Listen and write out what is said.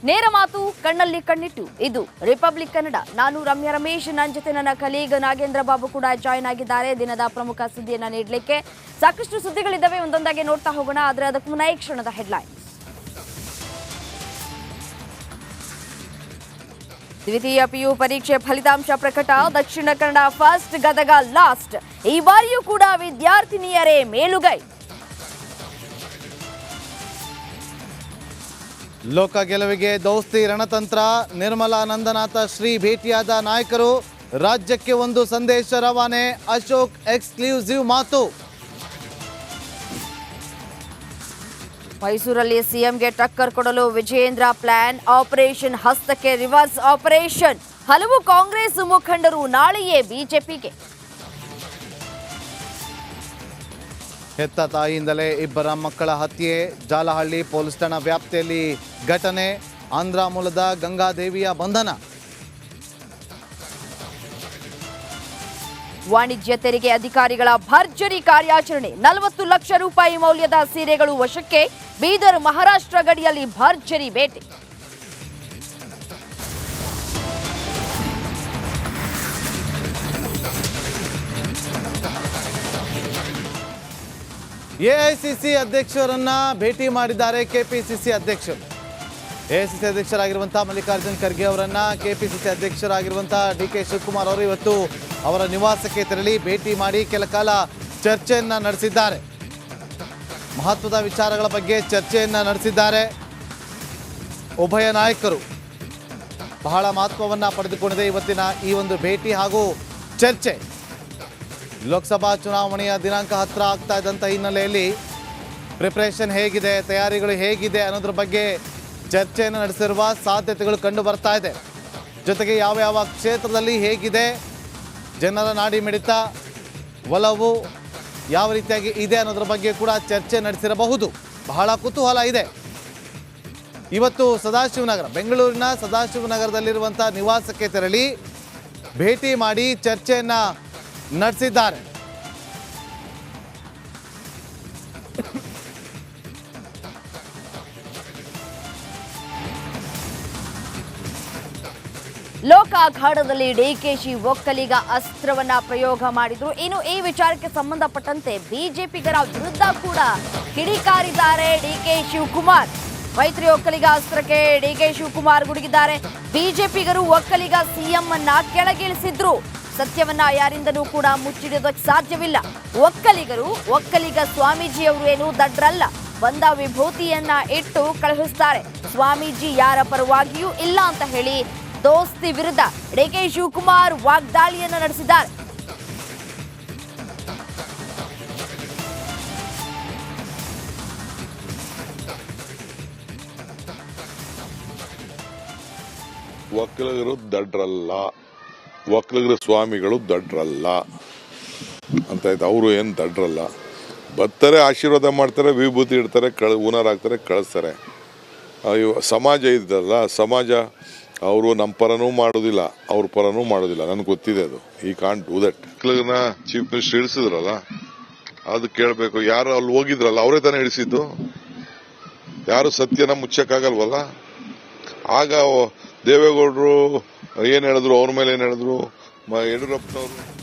ನೇರ ಮಾತು ಕಣ್ಣಲ್ಲಿ ಕಣ್ಣಿಟ್ಟು ಇದು ರಿಪಬ್ಲಿಕ್ ಕನ್ನಡ. ನಾನು ರಮ್ಯಾ ರಮೇಶ್, ನನ್ನ ಜೊತೆ ನನ್ನ ಕಲೀಗ್ ನಾಗೇಂದ್ರ ಬಾಬು ಕೂಡ ಜಾಯ್ನ್ ಆಗಿದ್ದಾರೆ. ದಿನದ ಪ್ರಮುಖ ಸುದ್ದಿಯನ್ನು ನೀಡಲಿಕ್ಕೆ ಸಾಕಷ್ಟು ಸುದ್ದಿಗಳಿದ್ದಾವೆ, ಒಂದೊಂದಾಗಿ ನೋಡ್ತಾ ಹೋಗೋಣ. ಆದರೆ ಅದಕ್ಕೂ ಮುನ್ನ ಈ ಕ್ಷಣದ ಹೆಡ್ಲೈನ್ಸ್. ದ್ವಿತೀಯ ಪಿಯು ಪರೀಕ್ಷೆ ಫಲಿತಾಂಶ ಪ್ರಕಟ. Dakshina Kannada first, Gadag last. ಈ ಬಾರಿಯೂ ಕೂಡ ವಿದ್ಯಾರ್ಥಿನಿಯರೇ ಮೇಲುಗೈ. ಲೋಕ ಗೆಲುವಿಗೆ ದೋಸ್ತಿ ರಣತಂತ್ರ. ನಿರ್ಮಲಾ ನಂದನಾಥ ಶ್ರೀ ಭೇಟಿಯಾದ ನಾಯಕರು. ರಾಜ್ಯಕ್ಕೆ ಒಂದು ಸಂದೇಶ ರವಾನೆ. ಅಶೋಕ್ ಎಕ್ಸ್ಕ್ಲೂಸಿವ್ ಮಾತು. ಮೈಸೂರಲ್ಲಿ ಸಿಎಂಗೆ ಟಕ್ಕರ್ ಕೊಡಲು ವಿಜಯೇಂದ್ರ ಪ್ಲಾನ್. ಆಪರೇಷನ್ ಹಸ್ತಕ್ಕೆ ರಿವರ್ಸ್ ಆಪರೇಷನ್. ಹಲವು ಕಾಂಗ್ರೆಸ್ ಮುಖಂಡರು ನಾಳೆಯೇ ಬಿಜೆಪಿಗೆ. ಹೆತ್ತ ತಾಯಿಯಿಂದಲೇ ಇಬ್ಬರ ಮಕ್ಕಳ ಹತ್ಯೆ. ಜಾಲಹಳ್ಳಿ ಪೊಲೀಸ್ ಠಾಣಾ ವ್ಯಾಪ್ತಿಯಲ್ಲಿ ಘಟನೆ. ಆಂಧ್ರ ಮೂಲದ ಗಂಗಾದೇವಿಯ ಬಂಧನ. ವಾಣಿಜ್ಯ ತೆರಿಗೆ ಅಧಿಕಾರಿಗಳ ಭರ್ಜರಿ ಕಾರ್ಯಾಚರಣೆ. 40 ಲಕ್ಷ ರೂಪಾಯಿ ಮೌಲ್ಯದ ಸೀರೆಗಳು ವಶಕ್ಕೆ. ಬೀದರ್ ಮಹಾರಾಷ್ಟ್ರ ಗಡಿಯಲ್ಲಿ ಭರ್ಜರಿ ಬೇಟೆ. ಎಐಸಿಸಿ ಅಧ್ಯಕ್ಷರನ್ನ ಭೇಟಿ ಮಾಡಿದ್ದಾರೆ ಕೆಪಿಸಿಸಿ ಅಧ್ಯಕ್ಷರು. ಎಐಸಿಸಿ ಅಧ್ಯಕ್ಷರಾಗಿರುವಂತಹ ಮಲ್ಲಿಕಾರ್ಜುನ್ ಖರ್ಗೆ ಅವರನ್ನ ಕೆಪಿಸಿಸಿ ಅಧ್ಯಕ್ಷರಾಗಿರುವಂತಹ ಡಿಕೆ ಶಿವಕುಮಾರ್ ಅವರು ಇವತ್ತು ಅವರ ನಿವಾಸಕ್ಕೆ ತೆರಳಿ ಭೇಟಿ ಮಾಡಿ ಕೆಲ ಕಾಲ ಚರ್ಚೆಯನ್ನ ನಡೆಸಿದ್ದಾರೆ. ಮಹತ್ವದ ವಿಚಾರಗಳ ಬಗ್ಗೆ ಚರ್ಚೆಯನ್ನ ನಡೆಸಿದ್ದಾರೆ. ಉಭಯ ನಾಯಕರು ಬಹಳ ಮಹತ್ವವನ್ನ ಪಡೆದುಕೊಂಡಿದೆ ಇವತ್ತಿನ ಈ ಒಂದು ಭೇಟಿ ಹಾಗೂ ಚರ್ಚೆ. ಲೋಕಸಭಾ ಚುನಾವಣೆಯ ದಿನಾಂಕ ಹತ್ತಿರ ಆಗ್ತಾ ಇದ್ದಂಥ ಹಿನ್ನೆಲೆಯಲ್ಲಿ ಪ್ರಿಪರೇಷನ್ ಹೇಗಿದೆ, ತಯಾರಿಗಳು ಹೇಗಿದೆ ಅನ್ನೋದ್ರ ಬಗ್ಗೆ ಚರ್ಚೆಯನ್ನು ನಡೆಸಿರುವ ಸಾಧ್ಯತೆಗಳು ಕಂಡು ಬರ್ತಾ ಇದೆ. ಜೊತೆಗೆ ಯಾವ ಯಾವ ಕ್ಷೇತ್ರದಲ್ಲಿ ಹೇಗಿದೆ ಜನರ ನಾಡಿ ಮಿಡಿತ, ಒಲವು ಯಾವ ರೀತಿಯಾಗಿ ಇದೆ ಅನ್ನೋದ್ರ ಬಗ್ಗೆ ಕೂಡ ಚರ್ಚೆ ನಡೆಸಿರಬಹುದು. ಬಹಳ ಕುತೂಹಲ ಇದೆ. ಇವತ್ತು ಸದಾಶಿವನಗರ, ಬೆಂಗಳೂರಿನ ಸದಾಶಿವನಗರದಲ್ಲಿರುವಂಥ ನಿವಾಸಕ್ಕೆ ತೆರಳಿ ಭೇಟಿ ಮಾಡಿ ಚರ್ಚೆಯನ್ನು ನಡೆಸಿದ್ದಾರೆ. ಲೋಕ ಅಖಾಡದಲ್ಲಿ ಡಿಕೆಶಿ ಒಕ್ಕಲಿಗ ಅಸ್ತ್ರವನ್ನ ಪ್ರಯೋಗ ಮಾಡಿದ್ರು. ಇನ್ನು ಈ ವಿಚಾರಕ್ಕೆ ಸಂಬಂಧಪಟ್ಟಂತೆ ಬಿಜೆಪಿಗರ ವಿರುದ್ಧ ಕೂಡ ಕಿಡಿಕಾರಿದ್ದಾರೆ ಡಿಕೆ ಶಿವಕುಮಾರ್. ಮೈತ್ರಿ ಒಕ್ಕಲಿಗ ಅಸ್ತ್ರಕ್ಕೆ ಡಿಕೆ ಶಿವಕುಮಾರ್ ಗುಡುಗಿದ್ದಾರೆ. ಬಿಜೆಪಿಗರು ಒಕ್ಕಲಿಗ ಸಿಎಂ ಅನ್ನ ಕೆಳಗಿಳಿಸಿದ್ರು. ಸತ್ಯವನ್ನ ಯಾರಿಂದನೂ ಕೂಡ ಮುಚ್ಚಿಡೋದಕ್ಕೆ ಸಾಧ್ಯವಿಲ್ಲ. ಒಕ್ಕಲಿಗ ಸ್ವಾಮೀಜಿಯವರು ಏನು ದಡ್ರಲ್ಲ. ಬಂದ ವಿಭೂತಿಯನ್ನ ಇಟ್ಟು ಕಳುಹಿಸ್ತಾರೆ. ಸ್ವಾಮೀಜಿ ಯಾರ ಪರವಾಗಿಯೂ ಇಲ್ಲ ಅಂತ ಹೇಳಿ ದೋಸ್ತಿ ವಿರುದ್ಧ ಡಿಕೆ ಶಿವಕುಮಾರ್ ವಾಗ್ದಾಳಿಯನ್ನ ನಡೆಸಿದ್ದಾರೆ. ಒಕ್ಕಲಿಗರು ದಡ್ರಲ್ಲ, ಒಕ್ಕಲಿಗರ ಸ್ವಾಮಿಗಳು ದಡ್ರಲ್ಲ ಅಂತ ಆಯ್ತು. ಅವರು ಏನು ದಡ್ರಲ್ಲ. ಬರ್ತಾರೆ, ಆಶೀರ್ವಾದ ಮಾಡ್ತಾರೆ, ವಿಭೂತಿ ಇಡ್ತಾರೆ, ಹೂನಾರಾಗ್ತಾರೆ, ಕಳಿಸ್ತಾರೆ. ಸಮಾಜ ಇದ್ದಲ್ಲ, ಸಮಾಜ ಅವರು ನಮ್ಮ ಪರನೂ ಮಾಡೋದಿಲ್ಲ, ಅವ್ರ ಪರನೂ ಮಾಡೋದಿಲ್ಲ. ನನಗೆ ಗೊತ್ತಿದೆ ಅದು. ಈ ಕಾಂಟ್ ಡೂ ದಟ್. ಒಕ್ಕಲಿಗರನ್ನ ಚೀಫ್ ಮಿನಿಸ್ಟರ್ ಇಳಿಸಿದ್ರಲ್ಲ, ಅದು ಕೇಳಬೇಕು. ಯಾರು ಅಲ್ಲಿ ಹೋಗಿದ್ರಲ್ಲ, ಅವರೇ ತಾನೇ ಇಳಿಸಿದ್ದು. ಯಾರು ಸತ್ಯನ ಮುಚ್ಚಕ್ಕಾಗಲ್ವಲ್ಲ. ಆಗ ದೇವೇಗೌಡರು ಏನ್ ಹೇಳಿದ್ರು, ಅವ್ರ ಮೇಲೆ ಏನ್ ಹೇಳಿದ್ರು, ಯಡಿಯೂರಪ್ಪನವರು